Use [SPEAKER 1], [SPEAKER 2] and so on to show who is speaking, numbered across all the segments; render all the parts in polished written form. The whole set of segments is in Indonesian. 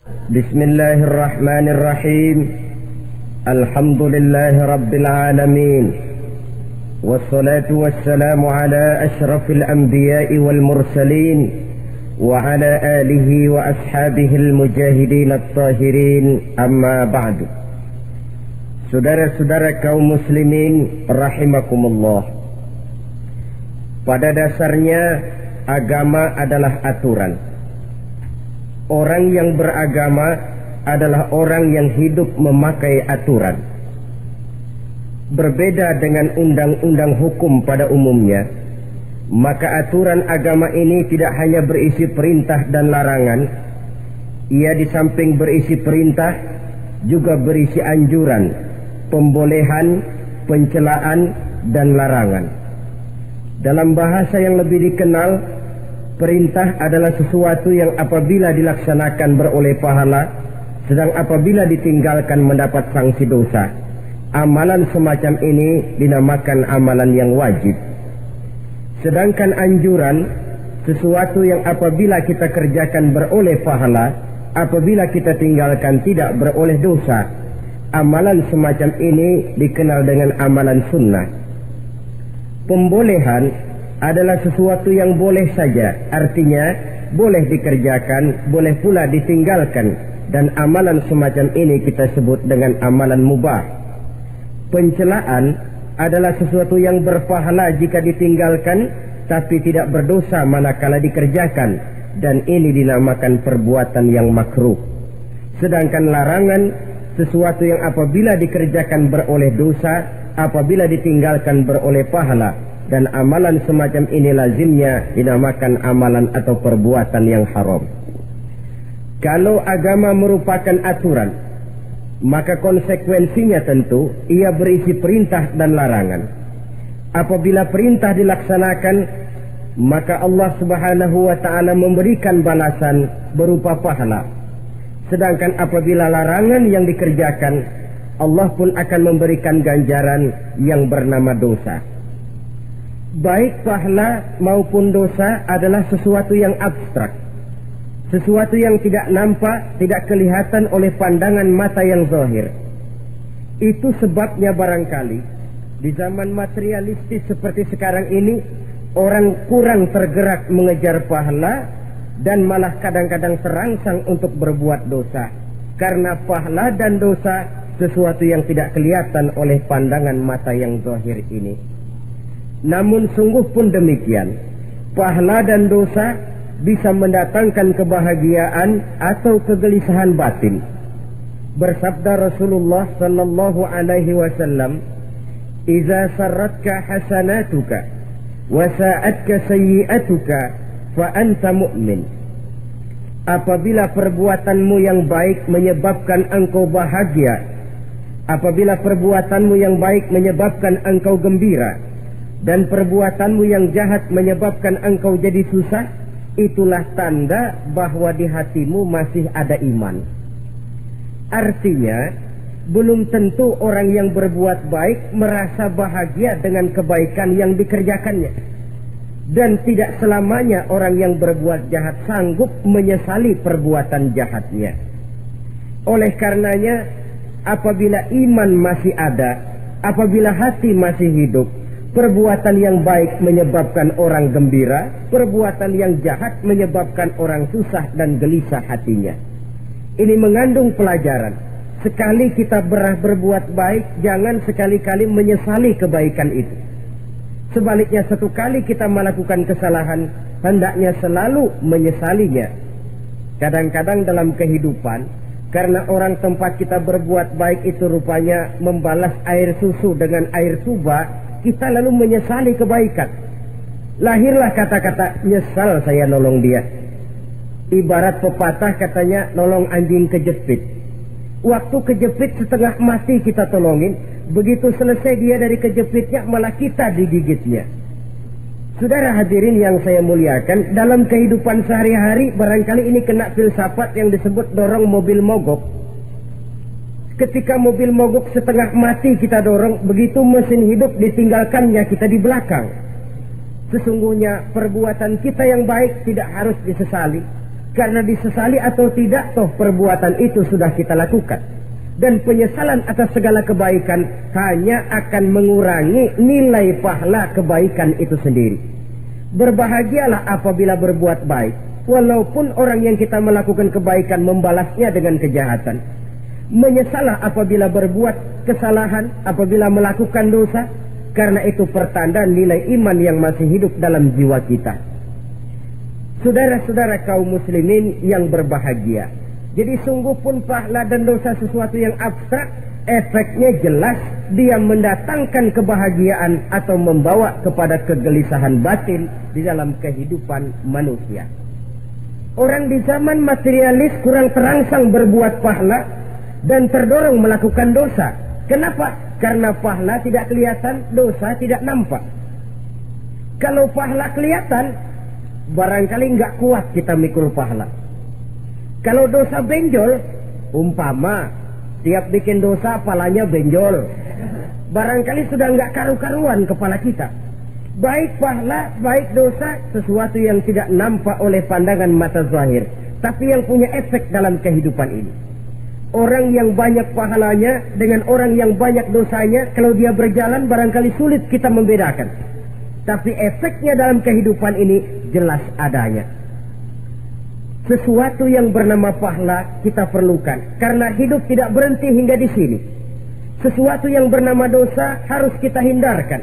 [SPEAKER 1] Bismillahirrahmanirrahim. Alhamdulillahi rabbil alamin. Wassalatu wassalamu ala asyrafil anbiya'i wal mursalin wa ala alihi wa ashabihil mujahidin at-tahirin, amma ba'du. Saudara-saudara kaum muslimin rahimakumullah. Pada dasarnya agama adalah aturan. Orang yang beragama adalah orang yang hidup memakai aturan. Berbeda dengan undang-undang hukum pada umumnya, maka aturan agama ini tidak hanya berisi perintah dan larangan. Ia di samping berisi perintah juga berisi anjuran, pembolehan, pencelaan, dan larangan. Dalam bahasa yang lebih dikenal, perintah adalah sesuatu yang apabila dilaksanakan beroleh pahala, sedang apabila ditinggalkan mendapat sanksi dosa. Amalan semacam ini dinamakan amalan yang wajib. Sedangkan anjuran, sesuatu yang apabila kita kerjakan beroleh pahala, apabila kita tinggalkan tidak beroleh dosa. Amalan semacam ini dikenal dengan amalan sunnah. Pembolehan adalah sesuatu yang boleh saja, artinya boleh dikerjakan, boleh pula ditinggalkan, dan amalan semacam ini kita sebut dengan amalan mubah. Pencelaan adalah sesuatu yang berpahala jika ditinggalkan, tapi tidak berdosa manakala dikerjakan, dan ini dinamakan perbuatan yang makruh. Sedangkan larangan, sesuatu yang apabila dikerjakan beroleh dosa, apabila ditinggalkan beroleh pahala, dan amalan semacam ini lazimnya dinamakan amalan atau perbuatan yang haram. Kalau agama merupakan aturan, maka konsekuensinya tentu ia berisi perintah dan larangan. Apabila perintah dilaksanakan, maka Allah Subhanahu wa ta'ala memberikan balasan berupa pahala. Sedangkan apabila larangan yang dikerjakan, Allah pun akan memberikan ganjaran yang bernama dosa. Baik pahala maupun dosa adalah sesuatu yang abstrak, sesuatu yang tidak nampak, tidak kelihatan oleh pandangan mata yang zahir. Itu sebabnya barangkali di zaman materialistis seperti sekarang ini, orang kurang tergerak mengejar pahala dan malah kadang-kadang terangsang untuk berbuat dosa. Karena pahala dan dosa sesuatu yang tidak kelihatan oleh pandangan mata yang zahir ini. Namun sungguh pun demikian, pahala dan dosa bisa mendatangkan kebahagiaan atau kegelisahan batin. Bersabda Rasulullah sallallahu alaihi wasallam, "Idza sarratka hasanatuka wa sa'atka sayyi'atuka fa anta mu'min." Apabila perbuatanmu yang baik menyebabkan engkau bahagia, apabila perbuatanmu yang baik menyebabkan engkau gembira, dan perbuatanmu yang jahat menyebabkan engkau jadi susah, itulah tanda bahwa di hatimu masih ada iman. Artinya, belum tentu orang yang berbuat baik merasa bahagia dengan kebaikan yang dikerjakannya. Dan tidak selamanya orang yang berbuat jahat sanggup menyesali perbuatan jahatnya. Oleh karenanya, apabila iman masih ada, apabila hati masih hidup, perbuatan yang baik menyebabkan orang gembira, perbuatan yang jahat menyebabkan orang susah dan gelisah hatinya. Ini mengandung pelajaran. Sekali kita berbuat baik, jangan sekali-kali menyesali kebaikan itu. Sebaliknya, satu kali kita melakukan kesalahan, hendaknya selalu menyesalinya. Kadang-kadang dalam kehidupan, karena orang tempat kita berbuat baik itu rupanya membalas air susu dengan air tuba, kita lalu menyesali kebaikan. Lahirlah kata-kata, "Nyesal saya nolong dia." Ibarat pepatah katanya, nolong anjing kejepit. Waktu kejepit setengah mati kita tolongin, begitu selesai dia dari kejepitnya malah kita digigitnya. Saudara hadirin yang saya muliakan, dalam kehidupan sehari-hari barangkali ini kena filsafat yang disebut dorong mobil mogok. Ketika mobil mogok setengah mati kita dorong, begitu mesin hidup ditinggalkannya kita di belakang. Sesungguhnya perbuatan kita yang baik tidak harus disesali. Karena disesali atau tidak, toh perbuatan itu sudah kita lakukan. Dan penyesalan atas segala kebaikan hanya akan mengurangi nilai pahala kebaikan itu sendiri. Berbahagialah apabila berbuat baik, walaupun orang yang kita melakukan kebaikan membalasnya dengan kejahatan. Menyesalah apabila berbuat kesalahan, apabila melakukan dosa, karena itu pertanda nilai iman yang masih hidup dalam jiwa kita. Saudara-saudara kaum muslimin yang berbahagia, jadi sungguh pun pahala dan dosa sesuatu yang abstrak, efeknya jelas dia mendatangkan kebahagiaan atau membawa kepada kegelisahan batin di dalam kehidupan manusia. Orang di zaman materialis kurang terangsang berbuat pahala dan terdorong melakukan dosa. Kenapa? Karena pahala tidak kelihatan, dosa tidak nampak. Kalau pahala kelihatan, barangkali nggak kuat kita mikul pahala. Kalau dosa benjol, umpama tiap bikin dosa palanya benjol, barangkali sudah nggak karu-karuan kepala kita. Baik pahala, baik dosa, sesuatu yang tidak nampak oleh pandangan mata zahir, tapi yang punya efek dalam kehidupan ini. Orang yang banyak pahalanya dengan orang yang banyak dosanya, kalau dia berjalan barangkali sulit kita membedakan. Tapi efeknya dalam kehidupan ini jelas adanya. Sesuatu yang bernama pahala kita perlukan, karena hidup tidak berhenti hingga di sini. Sesuatu yang bernama dosa harus kita hindarkan,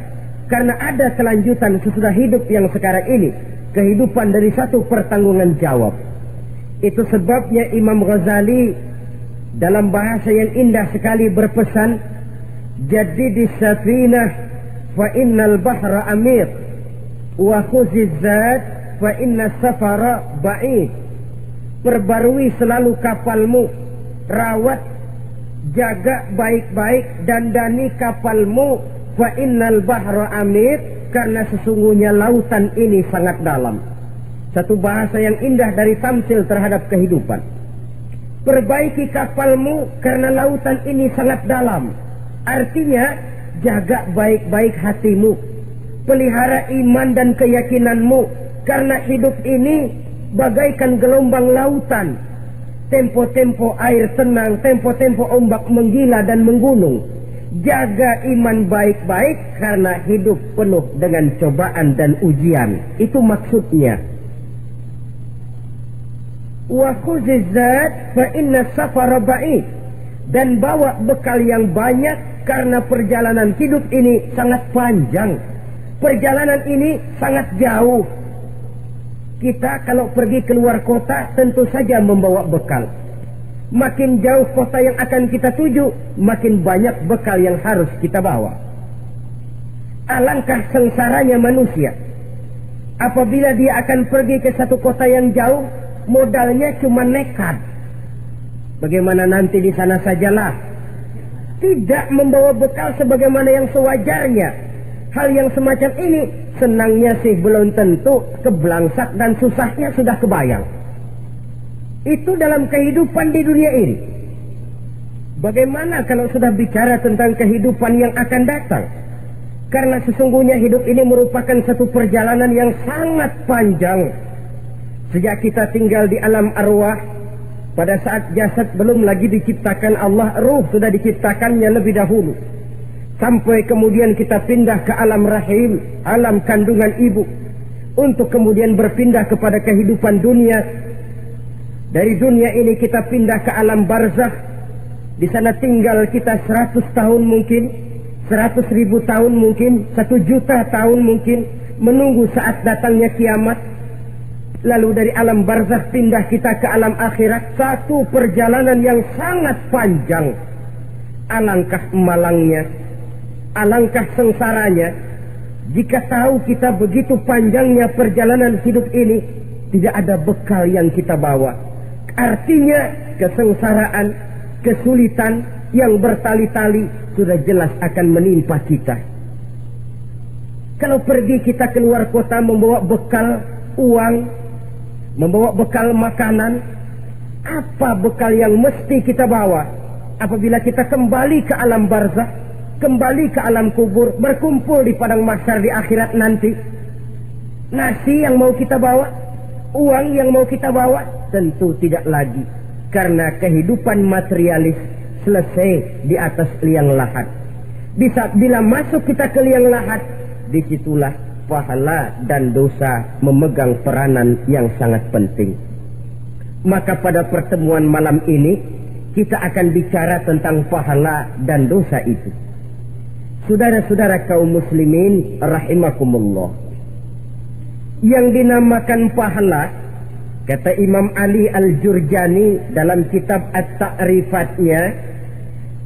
[SPEAKER 1] karena ada kelanjutan sesudah hidup yang sekarang ini, kehidupan dari satu pertanggungan jawab. Itu sebabnya Imam Ghazali dalam bahasa yang indah sekali berpesan, jadidis safinah fa innal bahra amir wa khuziz zat fa inna safara ba'id. Perbarui selalu kapalmu, rawat, jaga baik-baik, dandani kapalmu, fa innal bahra amir, karena sesungguhnya lautan ini sangat dalam. Satu bahasa yang indah dari tamsil terhadap kehidupan. Perbaiki kapalmu karena lautan ini sangat dalam. Artinya jaga baik-baik hatimu, pelihara iman dan keyakinanmu, karena hidup ini bagaikan gelombang lautan. Tempo-tempo air tenang, tempo-tempo ombak menggila dan menggunung. Jaga iman baik-baik karena hidup penuh dengan cobaan dan ujian. Itu maksudnya. Wa khuzizat fa inna safara ba'id. Dan bawa bekal yang banyak karena perjalanan hidup ini sangat panjang. Perjalanan ini sangat jauh. Kita kalau pergi keluar kota tentu saja membawa bekal. Makin jauh kota yang akan kita tuju, makin banyak bekal yang harus kita bawa. Alangkah sengsaranya manusia apabila dia akan pergi ke satu kota yang jauh, modalnya cuma nekat. Bagaimana nanti di sana sajalah. Tidak membawa bekal sebagaimana yang sewajarnya. Hal yang semacam ini senangnya sih belum tentu, keblangsak dan susahnya sudah kebayang. Itu dalam kehidupan di dunia ini. Bagaimana kalau sudah bicara tentang kehidupan yang akan datang? Karena sesungguhnya hidup ini merupakan satu perjalanan yang sangat panjang. Sejak kita tinggal di alam arwah, pada saat jasad belum lagi diciptakan Allah, ruh sudah diciptakannya lebih dahulu. Sampai kemudian kita pindah ke alam rahim, alam kandungan ibu, untuk kemudian berpindah kepada kehidupan dunia. Dari dunia ini kita pindah ke alam barzakh. Di sana tinggal kita 100 tahun mungkin, 100.000 tahun mungkin, 1 juta tahun mungkin, menunggu saat datangnya kiamat. Lalu dari alam barzakh pindah kita ke alam akhirat. Satu perjalanan yang sangat panjang. Alangkah malangnya, alangkah sengsaranya jika tahu kita begitu panjangnya perjalanan hidup ini, tidak ada bekal yang kita bawa. Artinya kesengsaraan, kesulitan yang bertali-tali sudah jelas akan menimpa kita. Kalau pergi kita keluar kota membawa bekal uang, membawa bekal makanan, apa bekal yang mesti kita bawa apabila kita kembali ke alam barzakh, kembali ke alam kubur, berkumpul di padang mahsyar di akhirat nanti? Nasi yang mau kita bawa, uang yang mau kita bawa, Tentu tidak lagi, karena kehidupan materialis selesai di atas liang lahat. Bila masuk kita ke liang lahat, disitulah pahala dan dosa memegang peranan yang sangat penting. Maka pada pertemuan malam ini kita akan bicara tentang pahala dan dosa itu. Saudara-saudara kaum muslimin rahimakumullah, yang dinamakan pahala, kata Imam Ali Al-Jurjani dalam kitab At-Ta'rifatnya,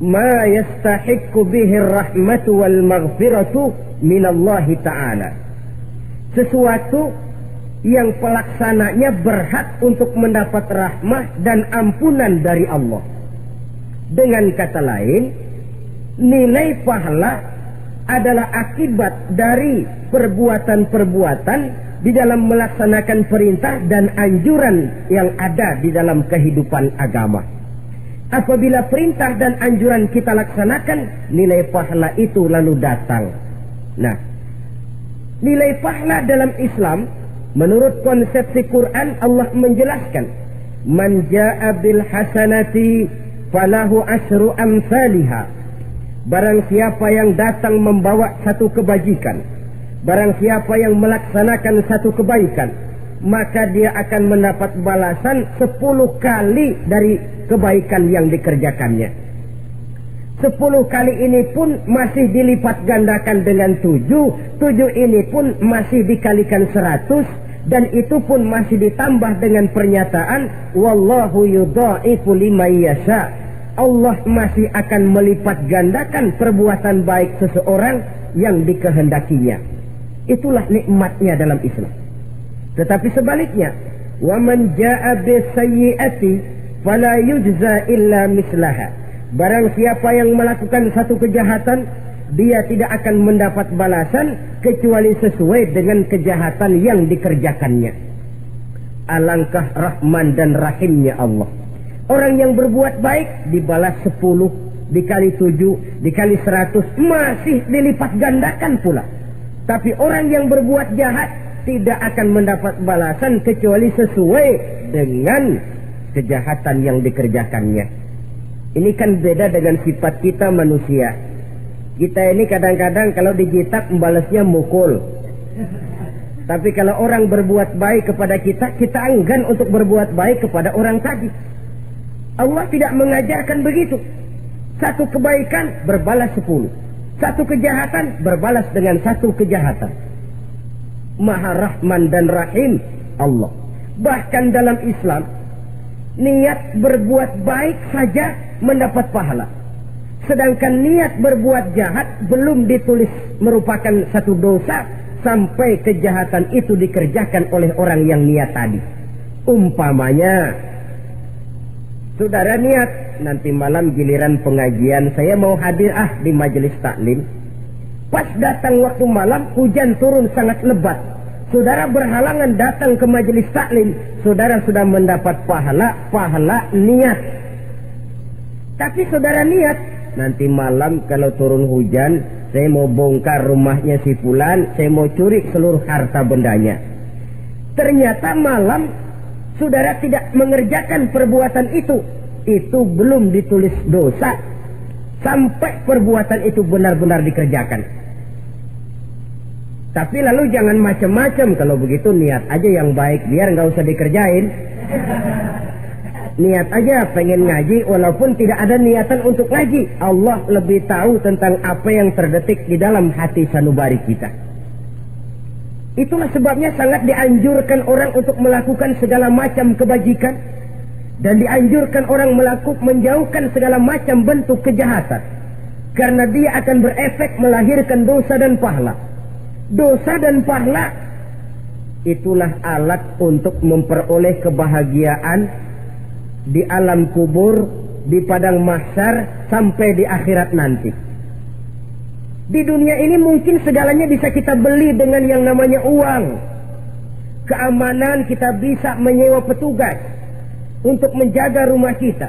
[SPEAKER 1] ma yastahiqqu bihi ar-rahmatu wal maghfiratu minallahi ta'ala, sesuatu yang pelaksananya berhak untuk mendapat rahmah dan ampunan dari Allah. Dengan kata lain, nilai pahala adalah akibat dari perbuatan-perbuatan di dalam melaksanakan perintah dan anjuran yang ada di dalam kehidupan agama. Apabila perintah dan anjuran kita laksanakan, nilai pahala itu lalu datang. Nah, nilai pahala dalam Islam menurut konsepsi Quran, Allah menjelaskan, man jaa bil hasanati falahu asyru amsalihha. Barang siapa yang datang membawa satu kebajikan, barang siapa yang melaksanakan satu kebaikan, maka dia akan mendapat balasan 10 kali dari kebaikan yang dikerjakannya. 10 kali ini pun masih dilipat gandakan dengan 7 ini pun masih dikalikan 100, dan itu pun masih ditambah dengan pernyataan wallahu yudha'ifu liman yasha. Allah masih akan melipat gandakan perbuatan baik seseorang yang dikehendakinya. Itulah nikmatnya dalam Islam. Tetapi sebaliknya, wa man jaa bisayyi'ati fala yujza illa mislaha. Barang siapa yang melakukan satu kejahatan, dia tidak akan mendapat balasan kecuali sesuai dengan kejahatan yang dikerjakannya. Alangkah rahman dan rahimnya Allah. Orang yang berbuat baik dibalas 10, dikali 7, dikali 100, masih dilipat gandakan pula. Tapi orang yang berbuat jahat tidak akan mendapat balasan kecuali sesuai dengan kejahatan yang dikerjakannya. Ini kan beda dengan sifat kita manusia. Kita ini kadang-kadang kalau dijitak membalasnya mukul. Tapi kalau orang berbuat baik kepada kita, kita enggan untuk berbuat baik kepada orang tadi. Allah tidak mengajarkan begitu. Satu kebaikan berbalas 10, satu kejahatan berbalas dengan satu kejahatan. Maha Rahman dan Rahim Allah. Bahkan dalam Islam, niat berbuat baik saja mendapat pahala, sedangkan niat berbuat jahat belum ditulis merupakan satu dosa sampai kejahatan itu dikerjakan oleh orang yang niat tadi. Umpamanya, saudara niat, nanti malam giliran pengajian saya mau hadir di majelis taklim. Pas datang waktu malam, hujan turun sangat lebat. Saudara berhalangan datang ke majelis taklim. Saudara sudah mendapat pahala niat. Tapi saudara niat, nanti malam kalau turun hujan, saya mau bongkar rumahnya si fulan, saya mau curi seluruh harta bendanya. Ternyata malam saudara tidak mengerjakan perbuatan itu belum ditulis dosa sampai perbuatan itu benar-benar dikerjakan. Tapi lalu jangan macam-macam. Kalau begitu niat aja yang baik, biar nggak usah dikerjain. Niat aja pengen ngaji walaupun tidak ada niatan untuk ngaji. Allah lebih tahu tentang apa yang terdetik di dalam hati sanubari kita. Itulah sebabnya sangat dianjurkan orang untuk melakukan segala macam kebajikan, dan dianjurkan orang menjauhkan segala macam bentuk kejahatan, karena dia akan berefek melahirkan dosa dan pahala. Dosa dan pahala itulah alat untuk memperoleh kebahagiaan di alam kubur, di padang mahsyar, sampai di akhirat nanti. Di dunia ini mungkin segalanya bisa kita beli dengan yang namanya uang. Keamanan kita bisa menyewa petugas untuk menjaga rumah kita.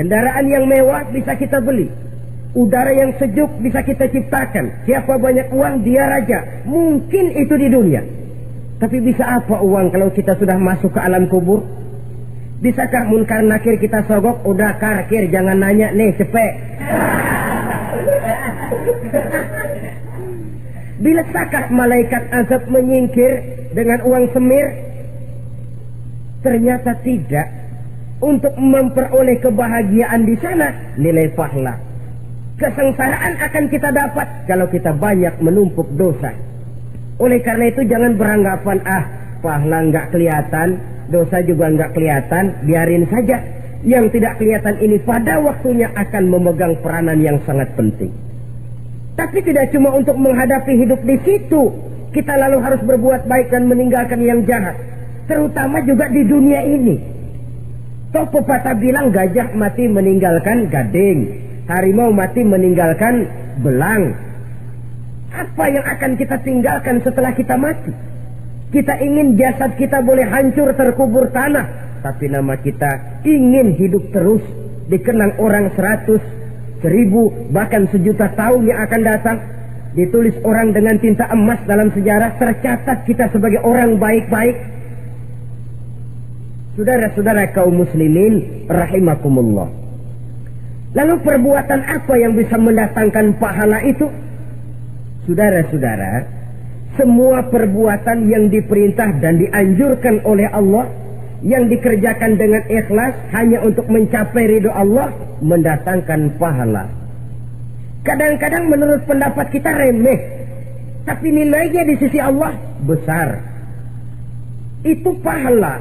[SPEAKER 1] Kendaraan yang mewah bisa kita beli. Udara yang sejuk bisa kita ciptakan. Siapa banyak uang, dia raja. Mungkin itu di dunia. Tapi bisa apa uang kalau kita sudah masuk ke alam kubur? Bisakah munkar nakir kita sogok? Udah karkir, jangan nanya nih, cepet. Bisakah malaikat azab menyingkir dengan uang semir? Ternyata tidak. Untuk memperoleh kebahagiaan di sana, nilai pahala. Kesengsaraan akan kita dapat kalau kita banyak menumpuk dosa. Oleh karena itu jangan beranggapan, pahala nggak kelihatan, dosa juga nggak kelihatan, biarin saja. Yang tidak kelihatan ini pada waktunya akan memegang peranan yang sangat penting. Tapi tidak cuma untuk menghadapi hidup di situ, kita lalu harus berbuat baik dan meninggalkan yang jahat. Terutama juga di dunia ini. Toh pepatah bilang gajah mati meninggalkan gading, harimau mati meninggalkan belang. Apa yang akan kita tinggalkan setelah kita mati? Kita ingin jasad kita boleh hancur terkubur tanah, tapi nama kita ingin hidup terus, dikenang orang 100, 1000, bahkan 1.000.000 tahun yang akan datang. Ditulis orang dengan tinta emas dalam sejarah, tercatat kita sebagai orang baik-baik. Saudara-saudara kaum muslimin rahimakumullah. Lalu perbuatan apa yang bisa mendatangkan pahala itu? Saudara-saudara, semua perbuatan yang diperintah dan dianjurkan oleh Allah, yang dikerjakan dengan ikhlas hanya untuk mencapai ridho Allah, mendatangkan pahala. Kadang-kadang menurut pendapat kita remeh, tapi nilainya di sisi Allah besar. Itu pahala.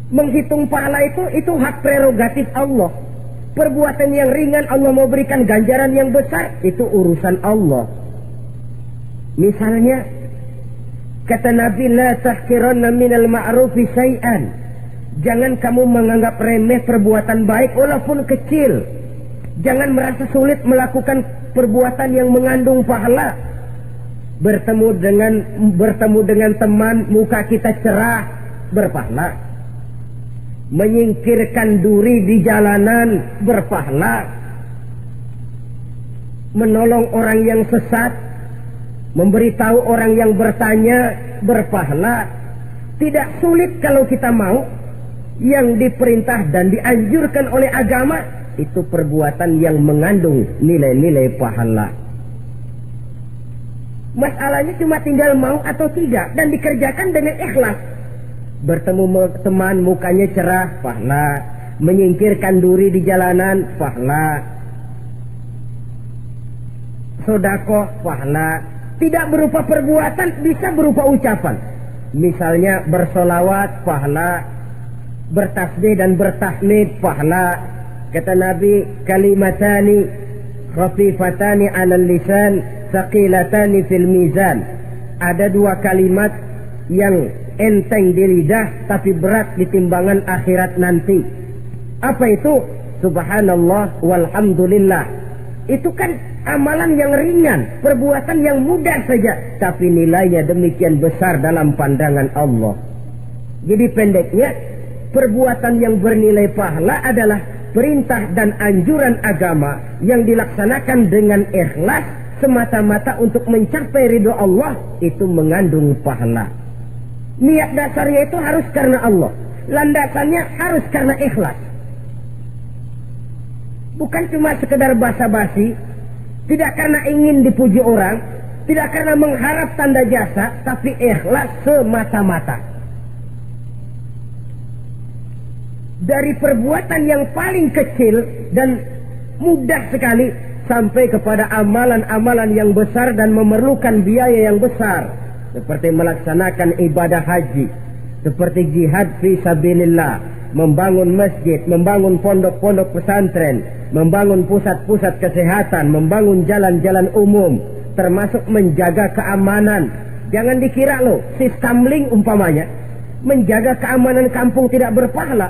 [SPEAKER 1] Menghitung pahala itu hak prerogatif Allah. Perbuatan yang ringan Allah mau berikan ganjaran yang besar, itu urusan Allah. Misalnya, kata Nabi, la tahkiranna minal ma'rufi syai'an. Jangan kamu menganggap remeh perbuatan baik walaupun kecil. Jangan merasa sulit melakukan perbuatan yang mengandung pahala. Bertemu dengan teman, muka kita cerah, berpahala. Menyingkirkan duri di jalanan, berpahala. Menolong orang yang sesat, memberitahu orang yang bertanya, berpahala. Tidak sulit kalau kita mau. Yang diperintah dan dianjurkan oleh agama, itu perbuatan yang mengandung nilai-nilai pahala. Masalahnya cuma tinggal mau atau tidak, dan dikerjakan dengan ikhlas. Bertemu teman, mukanya cerah, pahala. Menyingkirkan duri di jalanan, pahala. Sedekah, pahala. Tidak berupa perbuatan, bisa berupa ucapan. Misalnya bersolawat, pahala. Bertasbih dan bertahmid, pahala. Kata Nabi, kalimatani khafifatani 'alal lisan, thaqilatani fil mizan. Ada dua kalimat yang enteng di lidah tapi berat di timbangan akhirat nanti. Apa itu? Subhanallah walhamdulillah. Itu kan amalan yang ringan, perbuatan yang mudah saja, tapi nilainya demikian besar dalam pandangan Allah. Jadi pendeknya, perbuatan yang bernilai pahala adalah perintah dan anjuran agama yang dilaksanakan dengan ikhlas semata-mata untuk mencapai ridho Allah, itu mengandung pahala. Niat dasarnya itu harus karena Allah. Landasannya harus karena ikhlas. Bukan cuma sekedar basa-basi, tidak karena ingin dipuji orang, tidak karena mengharap tanda jasa, tapi ikhlas semata-mata. Dari perbuatan yang paling kecil dan mudah sekali sampai kepada amalan-amalan yang besar dan memerlukan biaya yang besar. Seperti melaksanakan ibadah haji, seperti jihad fi sabilillah, membangun masjid, membangun pondok-pondok pesantren, membangun pusat-pusat kesehatan, membangun jalan-jalan umum, termasuk menjaga keamanan. Jangan dikira loh, sistemling umpamanya, menjaga keamanan kampung tidak berpahala.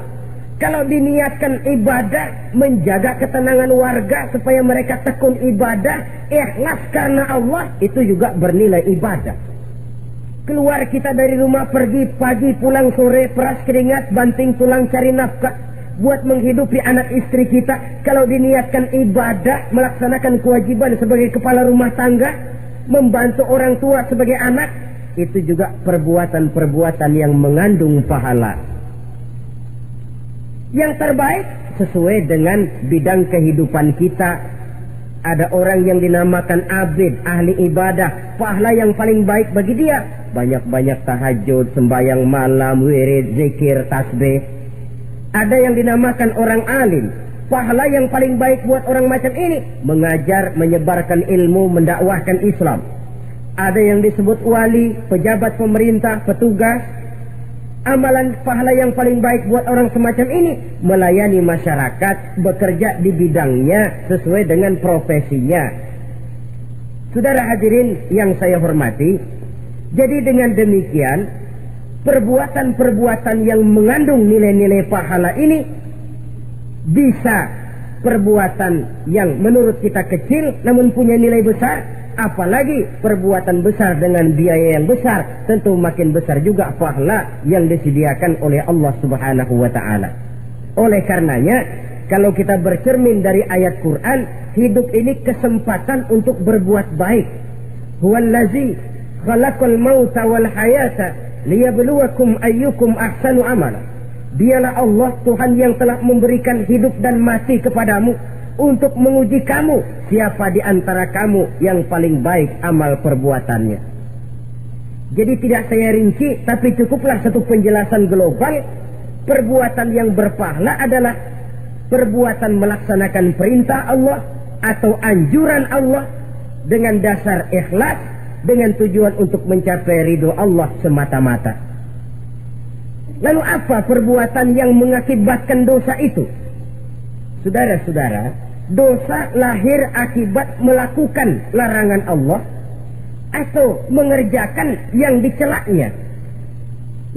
[SPEAKER 1] Kalau diniatkan ibadah, menjaga ketenangan warga supaya mereka tekun ibadah, ikhlas karena Allah, itu juga bernilai ibadah. Keluar kita dari rumah, pergi pagi, pulang sore, peras keringat, banting tulang cari nafkah buat menghidupi anak istri kita. Kalau diniatkan ibadah, melaksanakan kewajiban sebagai kepala rumah tangga, membantu orang tua sebagai anak, itu juga perbuatan-perbuatan yang mengandung pahala. Yang terbaik sesuai dengan bidang kehidupan kita. Ada orang yang dinamakan abid, ahli ibadah, pahala yang paling baik bagi dia banyak-banyak tahajud, sembahyang malam, wirid, zikir, tasbih. Ada yang dinamakan orang alim, pahala yang paling baik buat orang macam ini mengajar, menyebarkan ilmu, mendakwahkan Islam. Ada yang disebut wali, pejabat pemerintah, petugas. Amalan pahala yang paling baik buat orang semacam ini melayani masyarakat, bekerja di bidangnya sesuai dengan profesinya. Saudara hadirin yang saya hormati, jadi dengan demikian perbuatan-perbuatan yang mengandung nilai-nilai pahala ini bisa perbuatan yang menurut kita kecil namun punya nilai besar. Apalagi perbuatan besar dengan biaya yang besar, tentu makin besar juga pahala yang disediakan oleh Allah Subhanahu wa ta'ala. Oleh karenanya, kalau kita bercermin dari ayat Quran, hidup ini kesempatan untuk berbuat baik. Huwallazi khalaqal mauta wal hayata liyabluwakum ayyukum ahsanu amala. Dialah Allah Tuhan yang telah memberikan hidup dan mati kepadamu untuk menguji kamu, siapa di antara kamu yang paling baik amal perbuatannya. Jadi tidak saya rinci, tapi cukuplah satu penjelasan global. Perbuatan yang berpahala adalah perbuatan melaksanakan perintah Allah atau anjuran Allah dengan dasar ikhlas, dengan tujuan untuk mencapai ridho Allah semata-mata. Lalu apa perbuatan yang mengakibatkan dosa itu? Saudara-saudara, dosa lahir akibat melakukan larangan Allah atau mengerjakan yang dicelaknya.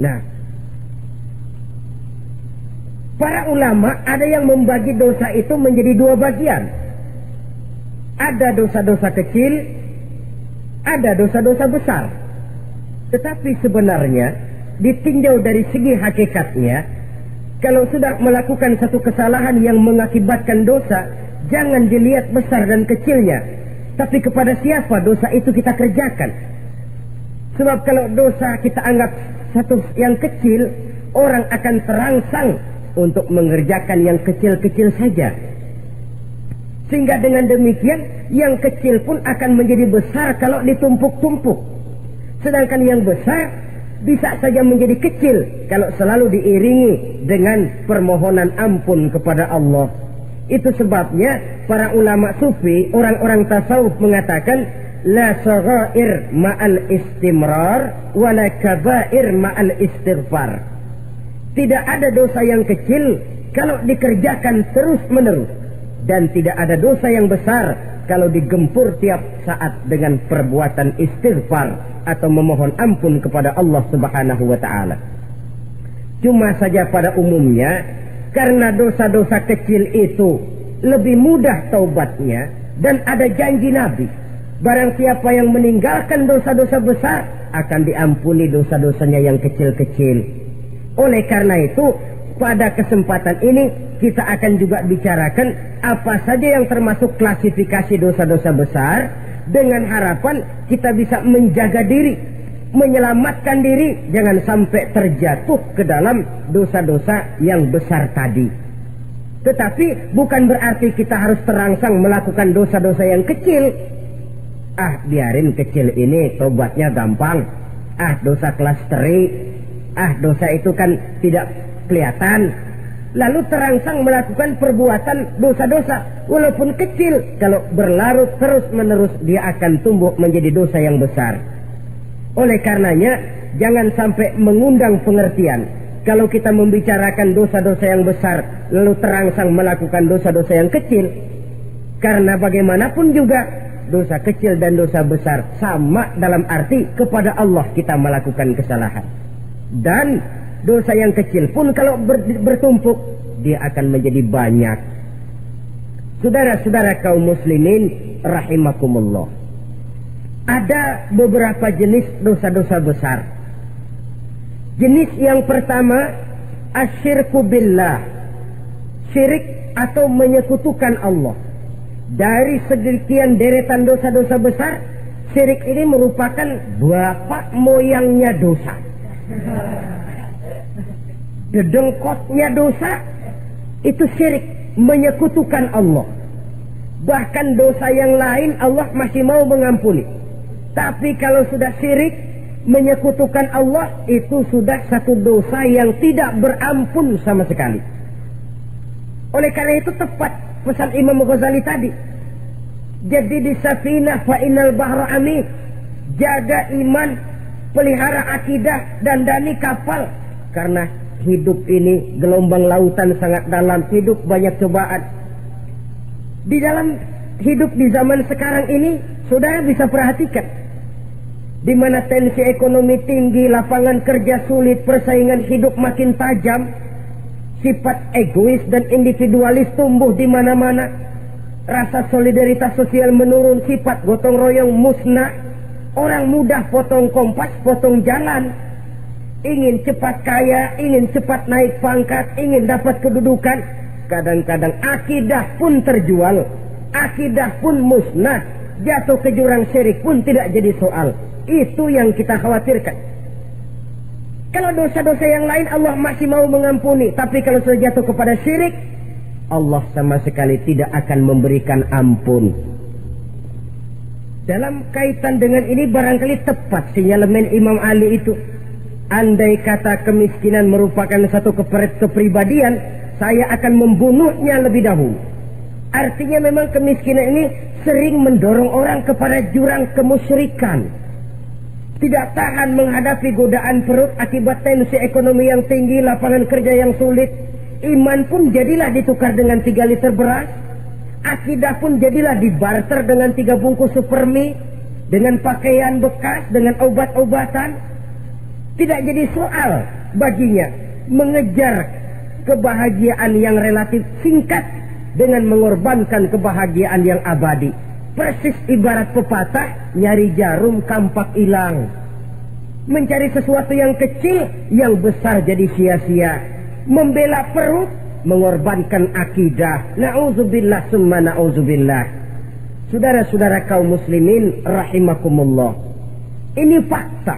[SPEAKER 1] Nah, para ulama ada yang membagi dosa itu menjadi dua bagian. Ada dosa-dosa kecil, ada dosa-dosa besar. Tetapi sebenarnya ditinjau dari segi hakikatnya, kalau sudah melakukan satu kesalahan yang mengakibatkan dosa, jangan dilihat besar dan kecilnya, tapi kepada siapa dosa itu kita kerjakan. Sebab kalau dosa kita anggap satu yang kecil, orang akan terangsang untuk mengerjakan yang kecil-kecil saja. Sehingga dengan demikian, yang kecil pun akan menjadi besar kalau ditumpuk-tumpuk. Sedangkan yang besar bisa saja menjadi kecil kalau selalu diiringi dengan permohonan ampun kepada Allah. Itu sebabnya para ulama sufi, orang-orang tasawuf mengatakan la saghair ma'al istimrar wa la kabair ma'al istighfar. Tidak ada dosa yang kecil kalau dikerjakan terus-menerus, dan tidak ada dosa yang besar kalau digempur tiap saat dengan perbuatan istighfar atau memohon ampun kepada Allah Subhanahu wa ta'ala. Cuma saja pada umumnya, karena dosa-dosa kecil itu lebih mudah taubatnya, dan ada janji Nabi, barang siapa yang meninggalkan dosa-dosa besar akan diampuni dosa-dosanya yang kecil-kecil. Oleh karena itu, pada kesempatan ini kita akan juga bicarakan apa saja yang termasuk klasifikasi dosa-dosa besar, dengan harapan kita bisa menjaga diri, menyelamatkan diri, jangan sampai terjatuh ke dalam dosa-dosa yang besar tadi. Tetapi bukan berarti kita harus terangsang melakukan dosa-dosa yang kecil. Biarin kecil ini tobatnya gampang. Dosa kelas teri. Dosa itu kan tidak kelihatan. Lalu terangsang melakukan perbuatan dosa-dosa walaupun kecil, kalau berlarut terus-menerus dia akan tumbuh menjadi dosa yang besar. Oleh karenanya, jangan sampai mengundang pengertian kalau kita membicarakan dosa-dosa yang besar lalu terangsang melakukan dosa-dosa yang kecil. Karena bagaimanapun juga dosa kecil dan dosa besar sama dalam arti kepada Allah kita melakukan kesalahan. Dan dosa yang kecil pun kalau bertumpuk, dia akan menjadi banyak. Saudara-saudara kaum muslimin rahimakumullah, ada beberapa jenis dosa-dosa besar. Jenis yang pertama, asyirku billah, syirik atau menyekutukan Allah. Dari sekian deretan dosa-dosa besar, Syirik ini merupakan bapak moyangnya dosa. Dedengkotnya dosa itu syirik, menyekutukan Allah. Bahkan dosa yang lain Allah masih mau mengampuni. Tapi kalau sudah syirik, menyekutukan Allah, itu sudah satu dosa yang tidak berampun sama sekali. Oleh karena itu tepat pesan Imam Ghazali tadi. Jadi di safinah fa innal bahra amin. Jaga iman, pelihara akidah, dandani kapal. Karena hidup ini gelombang lautan sangat dalam, hidup banyak cobaan. Di dalam hidup di zaman sekarang ini, saudara bisa perhatikan, di mana tensi ekonomi tinggi, lapangan kerja sulit, persaingan hidup makin tajam, sifat egois dan individualis tumbuh di mana-mana, rasa solidaritas sosial menurun, sifat gotong royong musnah, orang mudah potong kompas, potong jalan, ingin cepat kaya, ingin cepat naik pangkat, ingin dapat kedudukan. Kadang-kadang akidah pun terjual, akidah pun musnah, jatuh ke jurang syirik pun tidak jadi soal. Itu yang kita khawatirkan. Kalau dosa-dosa yang lain Allah masih mau mengampuni, tapi kalau sudah jatuh kepada syirik, Allah sama sekali tidak akan memberikan ampun. Dalam kaitan dengan ini barangkali tepat sinyalemen Imam Ali itu. Andai kata kemiskinan merupakan satu kepribadian, saya akan membunuhnya lebih dahulu. Artinya memang kemiskinan ini sering mendorong orang kepada jurang kemusyrikan. Tidak tahan menghadapi godaan perut akibat tensi ekonomi yang tinggi, lapangan kerja yang sulit. Iman pun jadilah ditukar dengan 3 liter beras. Akidah pun jadilah dibarter dengan 3 bungkus supermi, dengan pakaian bekas, dengan obat-obatan. Tidak jadi soal baginya mengejar kebahagiaan yang relatif singkat dengan mengorbankan kebahagiaan yang abadi. Persis ibarat pepatah, nyari jarum kampak hilang. Mencari sesuatu yang kecil, yang besar jadi sia-sia. Membela perut, mengorbankan akidah. Na'udzubillah summa na'udzubillah. Saudara-saudara kaum muslimin rahimakumullah, ini fakta,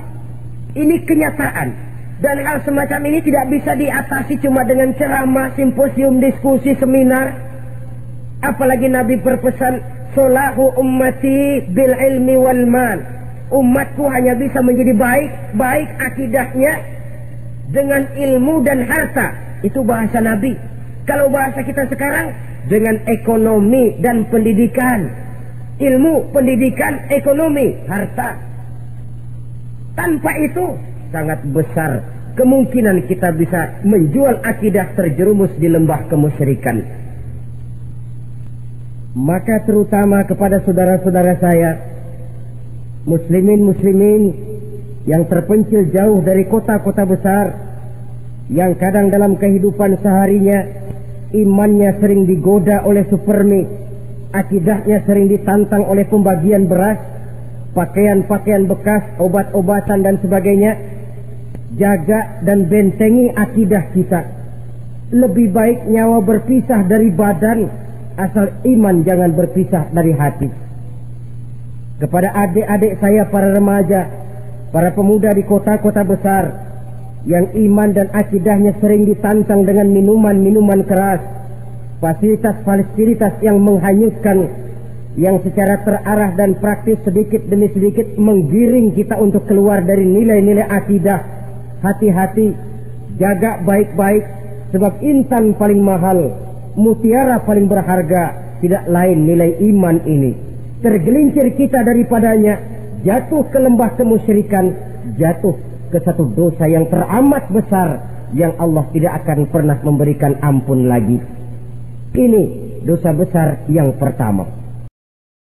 [SPEAKER 1] ini kenyataan. Dan hal semacam ini tidak bisa diatasi cuma dengan ceramah, simposium, diskusi, seminar. Apalagi Nabi berpesan, solahu ummati bil ilmi wal mal. Umatku hanya bisa menjadi baik akidahnya dengan ilmu dan harta. Itu bahasa Nabi. Kalau bahasa kita sekarang, dengan ekonomi dan pendidikan. Ilmu, pendidikan, ekonomi, harta. Tanpa itu sangat besar kemungkinan kita bisa menjual akidah terjerumus di lembah kemusyrikan. Maka terutama kepada saudara-saudara saya, muslimin yang terpencil jauh dari kota-kota besar, yang kadang dalam kehidupan seharinya imannya sering digoda oleh supermi, akidahnya sering ditantang oleh pembagian beras, pakaian-pakaian bekas, obat-obatan dan sebagainya. Jaga dan bentengi akidah kita. Lebih baik nyawa berpisah dari badan, asal iman jangan berpisah dari hati. Kepada adik-adik saya para remaja, para pemuda di kota-kota besar, yang iman dan akidahnya sering ditantang dengan minuman-minuman keras, fasilitas-fasilitas yang menghanyutkan, yang secara terarah dan praktis sedikit demi sedikit menggiring kita untuk keluar dari nilai-nilai akidah. Hati-hati, jaga baik-baik, sebab intan paling mahal, mutiara paling berharga, tidak lain nilai iman ini. Tergelincir kita daripadanya, jatuh ke lembah kemusyrikan, jatuh ke satu dosa yang teramat besar, yang Allah tidak akan pernah memberikan ampun lagi. Ini dosa besar yang pertama.